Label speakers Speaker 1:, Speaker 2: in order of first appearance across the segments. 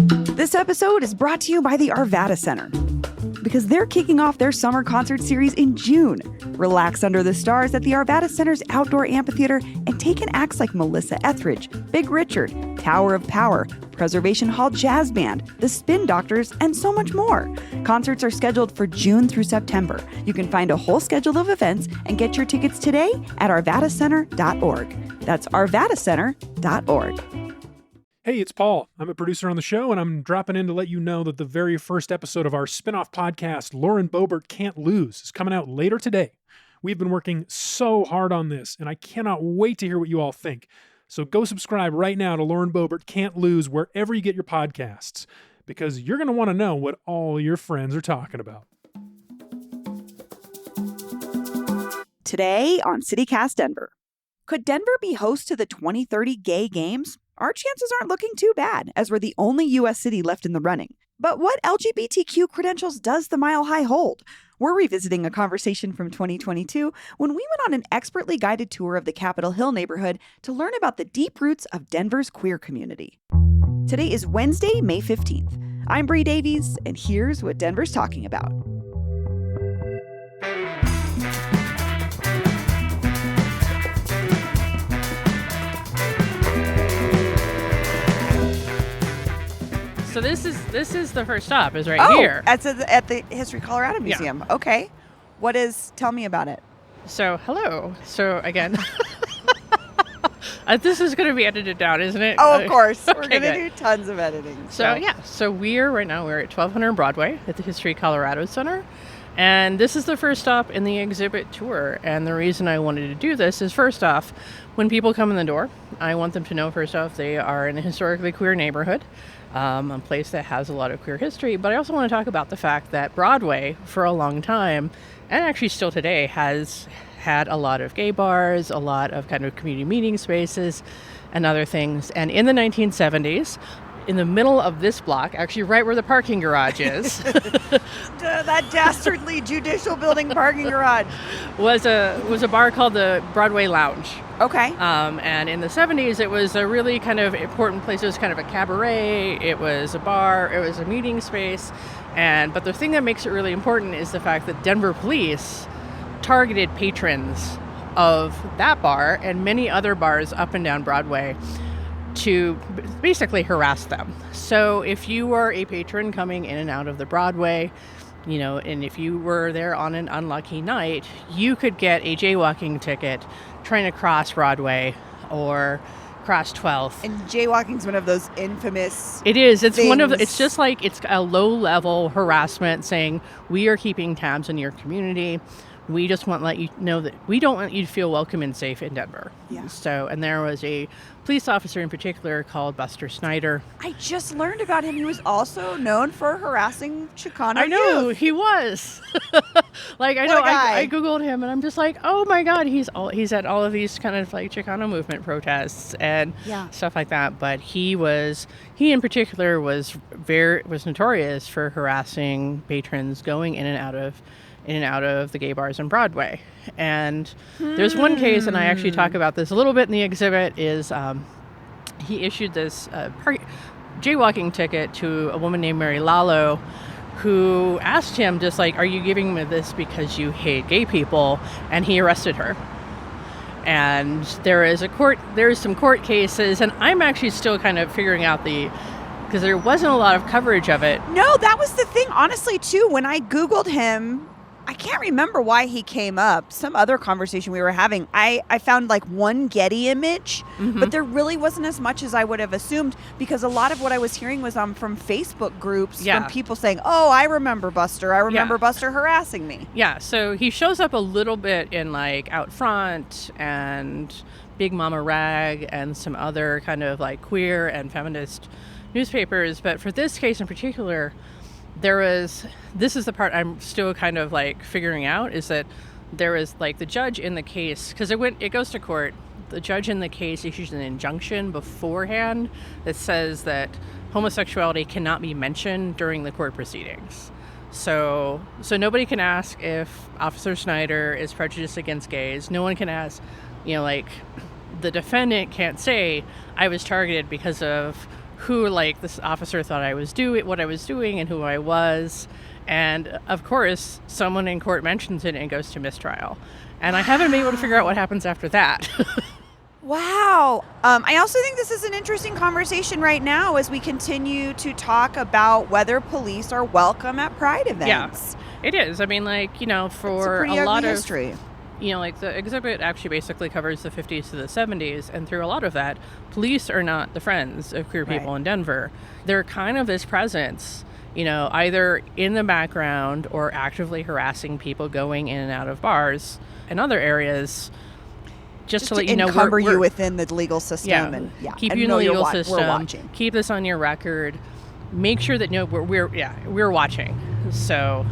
Speaker 1: This episode is brought to you by the Arvada Center, because they're kicking off their summer concert series in June. Relax under the stars at the Arvada Center's outdoor amphitheater and take in acts like Melissa Etheridge, Big Richard, Tower of Power, Preservation Hall Jazz Band, The Spin Doctors, and so much more. Concerts are scheduled for June through September. You can find a whole schedule of events and get your tickets today at arvadacenter.org. That's arvadacenter.org.
Speaker 2: Hey, it's Paul. I'm a producer on the show, and I'm dropping in to let you know that the very first episode of our spin-off podcast, Lauren Boebert Can't Lose, is coming out later today. We've been working so hard on this, and I cannot wait to hear what you all think. So go subscribe right now to Lauren Boebert Can't Lose wherever you get your podcasts, because you're going to want to know what all your friends are talking about.
Speaker 1: Today on CityCast Denver. Could Denver be host to the 2030 Gay Games? Our chances aren't looking too bad, as we're the only U.S. city left in the running. But what LGBTQ credentials does the Mile High hold? We're revisiting a conversation from 2022 when we went on an expertly guided tour of the Capitol Hill neighborhood to learn about the deep roots of Denver's queer community. Today is Wednesday, May 15th. I'm Bree Davies, and here's what Denver's talking about.
Speaker 3: So this is the first stop, is right here.
Speaker 1: At the History Colorado Museum. Yeah. Okay. Tell me about it.
Speaker 3: So, hello. So, again, this is going to be edited down, isn't it?
Speaker 1: Oh, of course.
Speaker 3: Okay,
Speaker 1: we're going to do tons of editing.
Speaker 3: So we're at 1200 Broadway at the History Colorado Center. And this is the first stop in the exhibit tour. And the reason I wanted to do this is, first off, when people come in the door, I want them to know, first off, they are in a historically queer neighborhood. A place that has a lot of queer history, but I also want to talk about the fact that Broadway, for a long time, and actually still today, has had a lot of gay bars, a lot of kind of community meeting spaces, and other things. And in the 1970s, in the middle of this block, actually right where the parking garage is,
Speaker 1: that dastardly judicial building parking garage,
Speaker 3: was a bar called the Broadway Lounge.
Speaker 1: Okay.
Speaker 3: And in the 70s, it was a really kind of important place. It was kind of a cabaret. It was a bar. It was a meeting space. But the thing that makes it really important is the fact that Denver police targeted patrons of that bar and many other bars up and down Broadway to basically harass them. So if you were a patron coming in and out of the Broadway, and if you were there on an unlucky night, you could get a jaywalking ticket trying to cross Broadway or cross 12th.
Speaker 1: And jaywalking's one of those infamous
Speaker 3: It is. It's
Speaker 1: things.
Speaker 3: It's just like, it's a low-level harassment saying, we are keeping tabs on your community. We just want to let you know that we don't want you to feel welcome and safe in Denver.
Speaker 1: Yeah.
Speaker 3: And there was a police officer in particular called Buster Snyder.
Speaker 1: I just learned about him. He was also known for harassing Chicano
Speaker 3: I know,
Speaker 1: youth.
Speaker 3: he was. I Googled him and I'm just like, oh my God, he's at all of these kind of like Chicano movement protests and stuff like that. But he in particular was notorious for harassing patrons going in and out of the gay bars on Broadway. And there's one case, and I actually talk about this a little bit in the exhibit, is he issued this jaywalking ticket to a woman named Mary Lalo, who asked him just like, are you giving me this because you hate gay people? And he arrested her. And there is some court cases, and I'm actually still kind of figuring out because there wasn't a lot of coverage of it.
Speaker 1: No, that was the thing, honestly, too. When I Googled him, I can't remember why he came up. Some other conversation we were having, I found like one Getty image, but there really wasn't as much as I would have assumed, because a lot of what I was hearing was from Facebook groups from people saying, oh, I remember Buster. I remember Buster harassing me.
Speaker 3: Yeah, so he shows up a little bit in like Out Front and Big Mama Rag and some other kind of like queer and feminist newspapers. But for this case in particular, this is the part I'm still kind of like figuring out, is that there is like the judge in the case, because it goes to court. The judge in the case issues an injunction beforehand that says that homosexuality cannot be mentioned during the court proceedings. So nobody can ask if Officer Snyder is prejudiced against gays. No one can ask, like the defendant can't say I was targeted because of who like this officer thought I was doing, what I was doing, and who I was. And of course, someone in court mentions it and goes to mistrial. And I haven't been able to figure out what happens after that.
Speaker 1: Wow. I also think this is an interesting conversation right now as we continue to talk about whether police are welcome at Pride events.
Speaker 3: Yeah, it is. I mean, like, you know, for
Speaker 1: a
Speaker 3: lot of
Speaker 1: history.
Speaker 3: You know, like the exhibit actually basically covers the 50s to the 70s, and through a lot of that, police are not the friends of queer people in Denver. They're kind of this presence, you know, either in the background or actively harassing people going in and out of bars and other areas. Just to let you know,
Speaker 1: encumber you within the legal system,
Speaker 3: and keep you in the legal system. We're watching. Keep this on your record. Make sure that we're watching. So,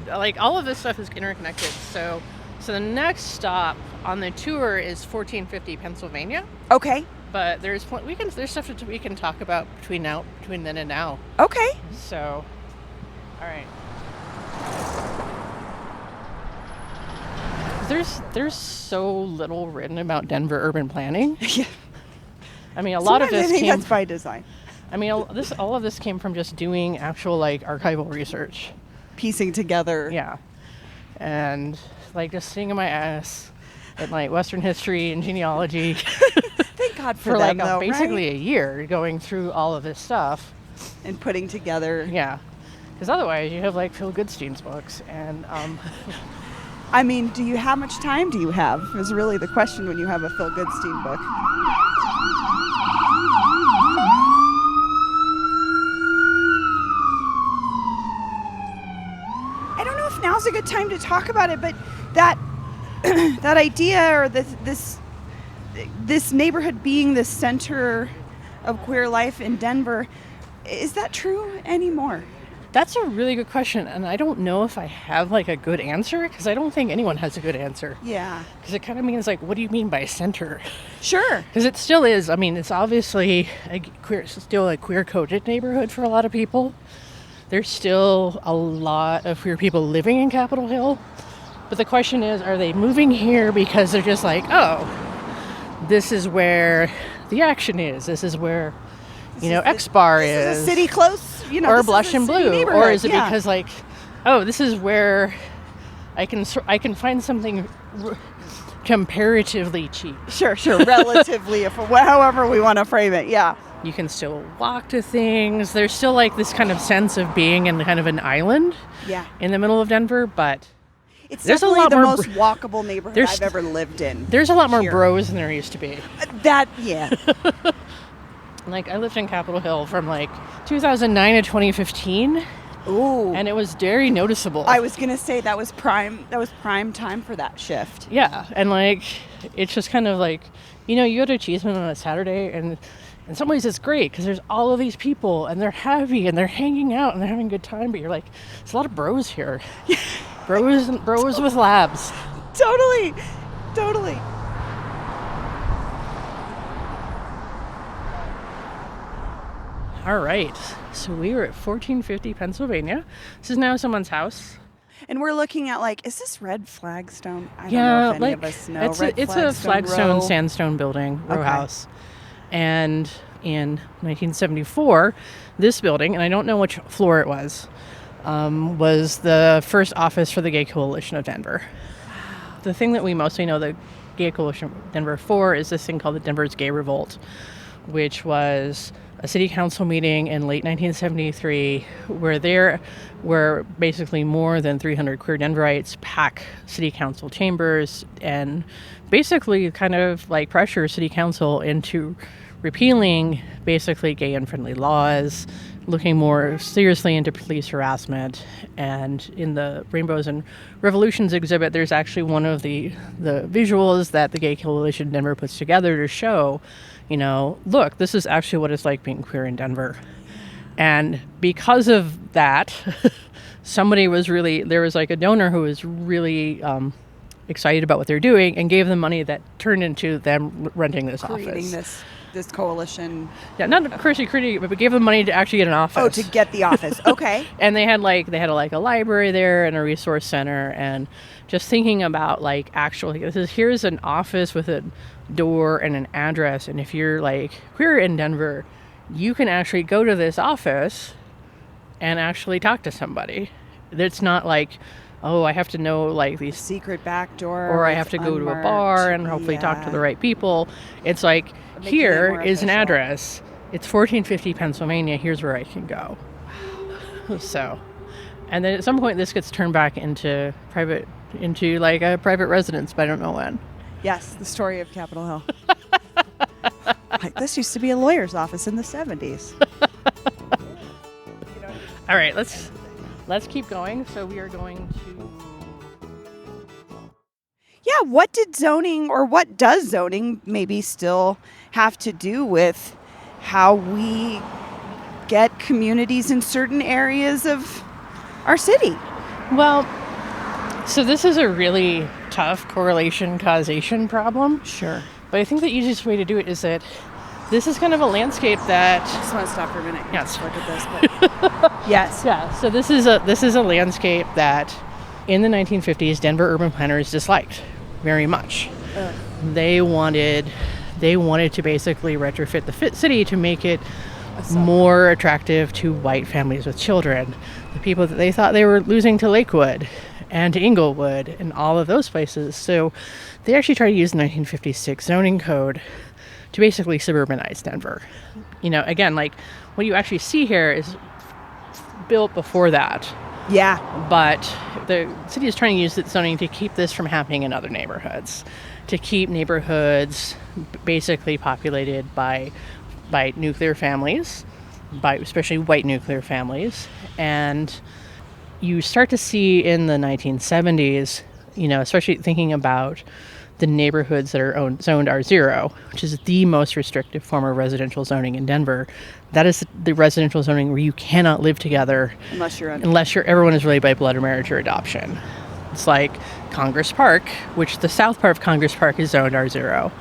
Speaker 3: like all of this stuff is interconnected. So the next stop on the tour is 1450 Pennsylvania.
Speaker 1: Okay.
Speaker 3: But there's stuff that we can talk about between then and now.
Speaker 1: Okay.
Speaker 3: So, all right. There's so little written about Denver urban planning.
Speaker 1: Yeah.
Speaker 3: I mean, a lot of this
Speaker 1: that's by design.
Speaker 3: I mean, all of this came from just doing actual like archival research,
Speaker 1: piecing together.
Speaker 3: Yeah, and like just sitting in my ass at like Western history and genealogy.
Speaker 1: Thank God for them,
Speaker 3: like basically a year going through all of this stuff
Speaker 1: and putting together.
Speaker 3: Yeah, because otherwise you have like Phil Goodstein's books and.
Speaker 1: I mean, how much time do you have? Is really the question when you have a Phil Goodstein book. I don't know if now's a good time to talk about it, but that that idea or this neighborhood being the center of queer life in Denver, is that true anymore?
Speaker 3: That's a really good question, and I don't know if I have like a good answer because I don't think anyone has a good answer.
Speaker 1: Yeah.
Speaker 3: Because it kind of means like, what do you mean by center?
Speaker 1: Sure.
Speaker 3: Because it still is. I mean, it's obviously still a queer-coded neighborhood for a lot of people. There's still a lot of queer people living in Capitol Hill, but the question is, are they moving here because they're just like, oh, this is where the action is. This is where, X Bar is.
Speaker 1: This is a city close.
Speaker 3: Or Blush and Blue, or is it because like, oh, this is where I can find something comparatively cheap.
Speaker 1: Sure, relatively, however we want to frame it, yeah.
Speaker 3: You can still walk to things. There's still like this kind of sense of being in kind of an island, in the middle of Denver, but
Speaker 1: it's definitely the most walkable neighborhood I've ever lived in.
Speaker 3: There's a lot more bros than there used to be. Like, I lived in Capitol Hill from, like, 2009 to 2015.
Speaker 1: Ooh.
Speaker 3: And it was very noticeable.
Speaker 1: I was going to say that was prime time for that shift.
Speaker 3: Yeah. And, like, it's just kind of like, you go to Cheeseman on a Saturday, and in some ways it's great because there's all of these people, and they're happy, and they're hanging out, and they're having a good time, but you're like, there's a lot of bros here. bros with labs.
Speaker 1: Totally.
Speaker 3: All right, so we were at 1450 Pennsylvania. This is now someone's house.
Speaker 1: And we're looking at, like, is this Red Flagstone? I don't know if any of us know.
Speaker 3: It's a flagstone sandstone building, row house. And in 1974, this building, and I don't know which floor it was the first office for the Gay Coalition of Denver. The thing that we mostly know the Gay Coalition of Denver for is this thing called the Denver's Gay Revolt, which was a city council meeting in late 1973 where there were basically more than 300 queer Denverites pack city council chambers and basically kind of like pressure city council into repealing basically gay and friendly laws, looking more seriously into police harassment. And in the Rainbows and Revolutions exhibit, there's actually one of the visuals that the Gay Coalition Denver puts together to show, look, this is actually what it's like being queer in Denver. And because of that, there was like a donor who was really excited about what they're doing and gave them money that turned into them renting this office.
Speaker 1: Creating this coalition.
Speaker 3: Yeah, not creating, but we gave them money to actually get an office.
Speaker 1: Oh, to get the office. Okay.
Speaker 3: And they had a library there and a resource center, and just thinking about like actually here's an office with a door and an address, and if you're like queer in Denver, you can actually go to this office and actually talk to somebody. It's not like, oh, I have to know like these
Speaker 1: secret back door,
Speaker 3: or I have to go to a bar and hopefully talk to the right people. It's like, here is an address. It's 1450 Pennsylvania. Here's where I can go. So, and then at some point this gets turned back into like a private residence, but I don't know when.
Speaker 1: Yes, the story of Capitol Hill. Like, this used to be a lawyer's office in the 70s.
Speaker 3: All right, let's keep going. So we are going to...
Speaker 1: Yeah, what did zoning, or what does zoning maybe still have to do with how we get communities in certain areas of our city?
Speaker 3: Well, so this is a really tough correlation causation problem.
Speaker 1: Sure.
Speaker 3: But I think the easiest way to do it is that this is kind of a landscape that...
Speaker 1: I just want to stop for a minute.
Speaker 3: Yes.
Speaker 1: Look at this. But yes.
Speaker 3: Yeah. So this is a landscape that in the 1950s Denver urban planners disliked very much. They wanted to basically retrofit the city to make it more attractive to white families with children, the people that they thought they were losing to Lakewood and to Inglewood and all of those places. So they actually tried to use the 1956 zoning code to basically suburbanize Denver. You know, again, like what you actually see here is built before that.
Speaker 1: Yeah.
Speaker 3: But the city is trying to use its zoning to keep this from happening in other neighborhoods, to keep neighborhoods basically populated by nuclear families, by especially white nuclear families. And you start to see in the 1970s, you know, especially thinking about the neighborhoods that are zoned R0, which is the most restrictive form of residential zoning in Denver. That is the residential zoning where you cannot live together unless everyone is related by blood or marriage or adoption. It's like Congress Park, which the south part of Congress Park is zoned R0,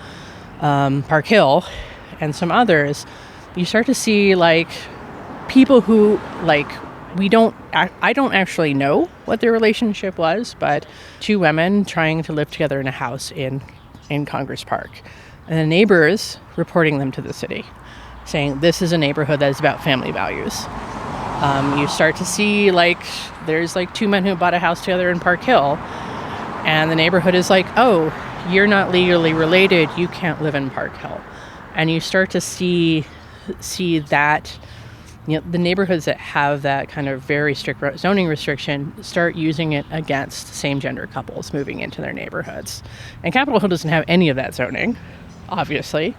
Speaker 3: Park Hill, and some others. You start to see like people who like I don't actually know what their relationship was, but two women trying to live together in a house in Congress Park, and the neighbors reporting them to the city, saying this is a neighborhood that is about family values. You start to see like there's like two men who bought a house together in Park Hill, and the neighborhood is like, oh, you're not legally related, you can't live in Park Hill. And you start to see that, you know, the neighborhoods that have that kind of very strict zoning restriction start using it against same-gender couples moving into their neighborhoods. And Capitol Hill doesn't have any of that zoning, obviously.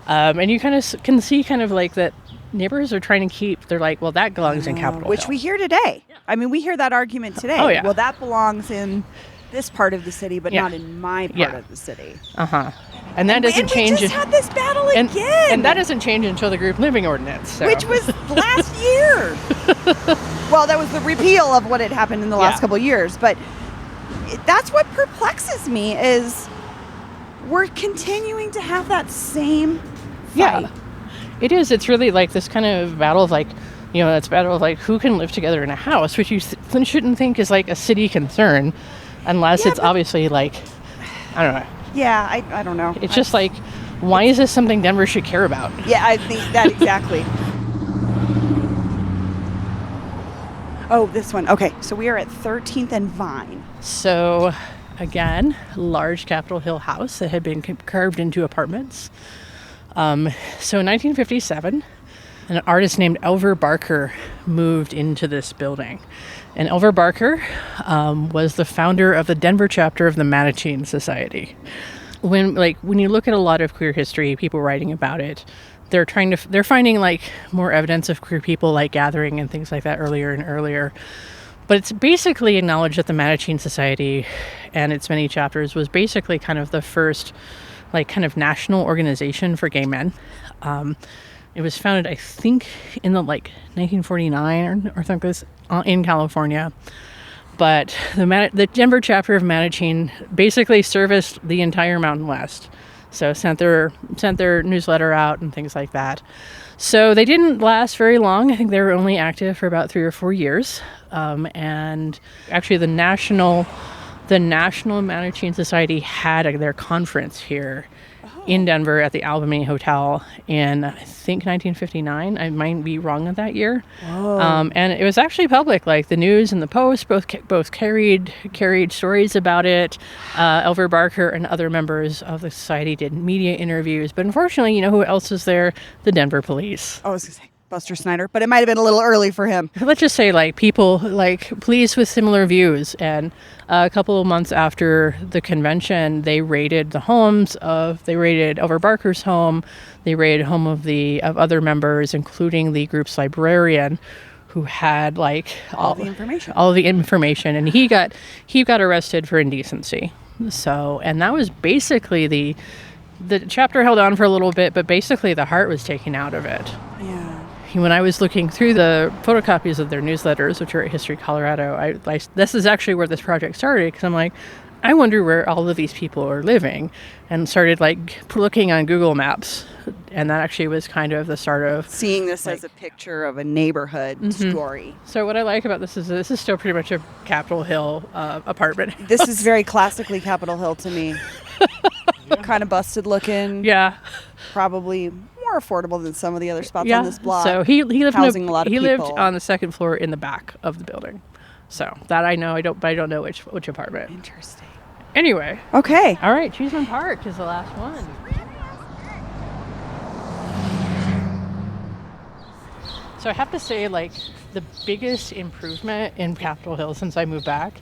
Speaker 3: And you kind of can see kind of like that neighbors are trying to keep, they're like, well, that belongs in Capitol Hill.
Speaker 1: Which we hear today. Yeah. I mean, we hear that argument today.
Speaker 3: Oh, yeah.
Speaker 1: Well, that belongs in this part of the city, but not in my part of the city.
Speaker 3: Uh-huh. And that doesn't change.
Speaker 1: We just had this battle again.
Speaker 3: And that doesn't change until the group living ordinance. So.
Speaker 1: Which was last year. Well, that was the repeal of what had happened in the last couple of years. But that's what perplexes me is we're continuing to have that same fight.
Speaker 3: Yeah, it is. It's really like this kind of battle of like, you know, it's a battle of like who can live together in a house, which you shouldn't think is like a city concern unless it's obviously like, I don't know.
Speaker 1: Yeah, I don't know.
Speaker 3: It's just like, why is this something Denver should care about?
Speaker 1: Yeah, I think that exactly. Oh, this one. Okay, so we are at 13th and Vine.
Speaker 3: So, again, large Capitol Hill house that had been carved into apartments. So in 1957, an artist named Elver Barker moved into this building. And Elver Barker was the founder of the Denver chapter of the Mattachine Society. When you look at a lot of queer history, people writing about it, they're finding like more evidence of queer people like gathering and things like that earlier and earlier. But it's basically acknowledged that the Mattachine Society and its many chapters was basically kind of the first like kind of national organization for gay men. It was founded, I think, in the like 1949 or something in California. But the Denver chapter of Mattachine basically serviced the entire Mountain West. So sent their newsletter out and things like that. So they didn't last very long. I think they were only active for about 3 or 4 years. And actually the National Mattachine Society had their conference here in Denver at the Albany Hotel in, I think, 1959. I might be wrong on that year. And it was actually public. Like the News and the Post both carried stories about it. Elver Barker and other members of the society did media interviews. But unfortunately, you know who else was there? The Denver police.
Speaker 1: I was going to say Buster Snyder, but it might have been a little early for him.
Speaker 3: Let's just say, like, people, like, police with similar views. And a couple of months after the convention, they raided Elver Barker's home. They raided home of other members, including the group's librarian, who had, like, all the information. And he got arrested for indecency. So, and that was basically the chapter held on for a little bit, but basically the heart was taken out of it.
Speaker 1: Yeah.
Speaker 3: When I was looking through the photocopies of their newsletters, which are at History Colorado, this is actually where this project started, because I'm like, I wonder where all of these people are living, and started like looking on Google Maps, and that actually was kind of the start of
Speaker 1: seeing this as a picture of a neighborhood story.
Speaker 3: So what I like about this is still pretty much a Capitol Hill apartment.
Speaker 1: This is very classically Capitol Hill to me. Kind of busted looking.
Speaker 3: Yeah.
Speaker 1: Probably more affordable than some of the other spots on this block.
Speaker 3: So he lived
Speaker 1: housing a lot of people.
Speaker 3: He lived on the second floor in the back of the building. So that I know. But I don't know which apartment.
Speaker 1: Interesting.
Speaker 3: Anyway.
Speaker 1: Okay.
Speaker 3: All right. Cheeseman Park is the last one. So I have to say, like, the biggest improvement in Capitol Hill since I moved back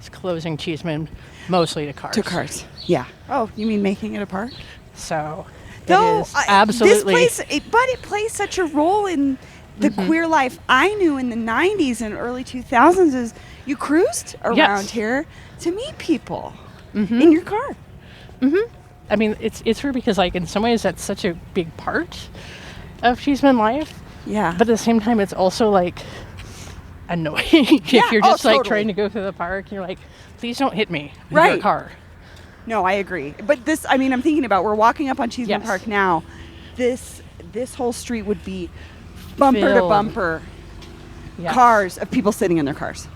Speaker 3: is closing Cheeseman mostly to cars.
Speaker 1: To cars. Yeah. Oh, you mean making it a park?
Speaker 3: So.
Speaker 1: Absolutely. It plays such a role in the queer life I knew in the 90s and early 2000s. Is you cruised around here to meet people in your car.
Speaker 3: I mean, it's weird because, like, in some ways that's such a big part of Cheeseman life.
Speaker 1: Yeah.
Speaker 3: But at the same time, it's also like annoying if you're just like trying to go through the park and you're like, please don't hit me in your car.
Speaker 1: No, I agree. But this, I mean, I'm thinking about, we're walking up on Cheeseman Park now. This whole street would be bumper to bumper cars of people sitting in their cars.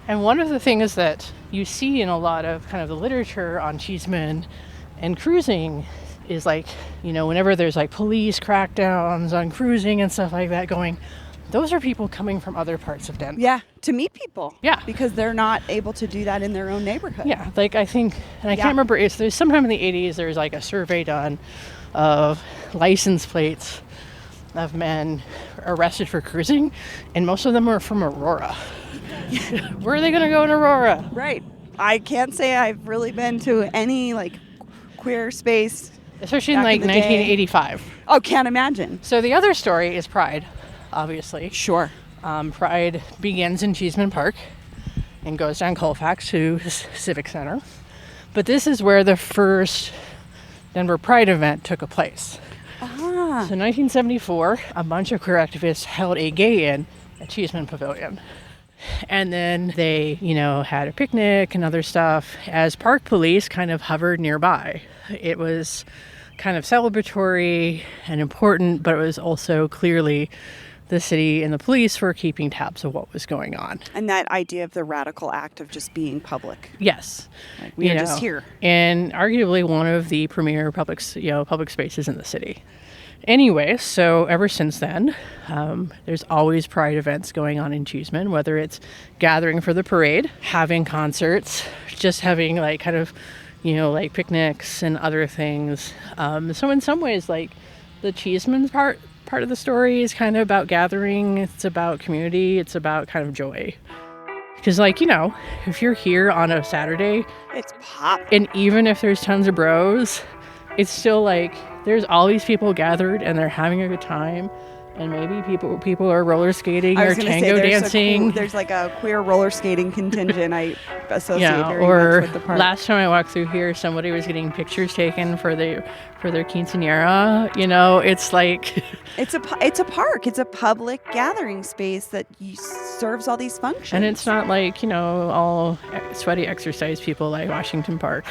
Speaker 3: And one of the things that you see in a lot of kind of the literature on Cheeseman and cruising is, like, you know, whenever there's like police crackdowns on cruising and stuff like that going, those are people coming from other parts of Denver.
Speaker 1: Yeah, to meet people.
Speaker 3: Yeah.
Speaker 1: Because they're not able to do that in their own neighborhood.
Speaker 3: Yeah, like I think, and I can't remember, there's sometime in the 80s, there's like a survey done of license plates of men arrested for cruising, and most of them are from Aurora. Where are they going to go in Aurora?
Speaker 1: Right. I can't say I've really been to any, like, queer space.
Speaker 3: Especially in like 1985.
Speaker 1: Oh, can't imagine.
Speaker 3: So the other story is Pride. Obviously.
Speaker 1: Sure.
Speaker 3: Pride begins in Cheeseman Park and goes down Colfax to Civic Center. But this is where the first Denver Pride event took place. So in 1974, a bunch of queer activists held a gay-in at Cheeseman Pavilion. And then they, you know, had a picnic and other stuff as park police kind of hovered nearby. It was kind of celebratory and important, but it was also clearly the city and the police were keeping tabs of what was going on.
Speaker 1: And that idea of the radical act of just being public.
Speaker 3: Yes.
Speaker 1: Like, we are just here.
Speaker 3: And arguably one of the premier public spaces in the city. Anyway, so ever since then, there's always Pride events going on in Cheeseman, whether it's gathering for the parade, having concerts, just having like kind of, you know, like picnics and other things. So in some ways, like the Cheeseman part of the story is kind of about gathering. It's about community. It's about kind of joy. Because, like, you know, if you're here on a Saturday,
Speaker 1: it's pop.
Speaker 3: And even if there's tons of bros, it's still like there's all these people gathered and they're having a good time. And maybe people are roller skating or tango dancing.
Speaker 1: There's like a queer roller skating contingent I associate very
Speaker 3: or
Speaker 1: much with the park.
Speaker 3: Last time I walked through here, somebody was getting pictures taken for their quinceañera. You know, it's like
Speaker 1: it's a park. It's a public gathering space that serves all these functions.
Speaker 3: And it's not like, you know, all sweaty exercise people like Washington Park.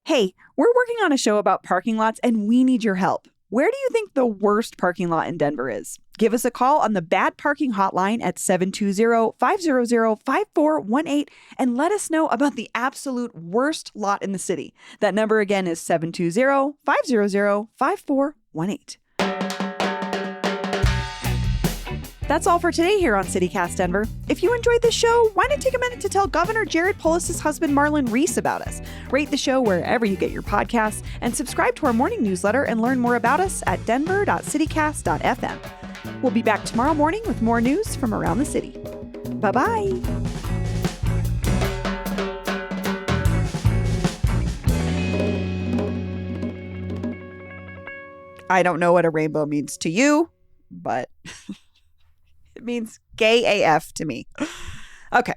Speaker 1: Hey, we're working on a show about parking lots and we need your help. Where do you think the worst parking lot in Denver is? Give us a call on the Bad Parking Hotline at 720-500-5418 and let us know about the absolute worst lot in the city. That number again is 720-500-5418. That's all for today here on CityCast Denver. If you enjoyed this show, why not take a minute to tell Governor Jared Polis' husband Marlon Reese about us? Rate the show wherever you get your podcasts and subscribe to our morning newsletter and learn more about us at denver.citycast.fm. We'll be back tomorrow morning with more news from around the city. Bye-bye. I don't know what a rainbow means to you, but it means gay AF to me. Okay.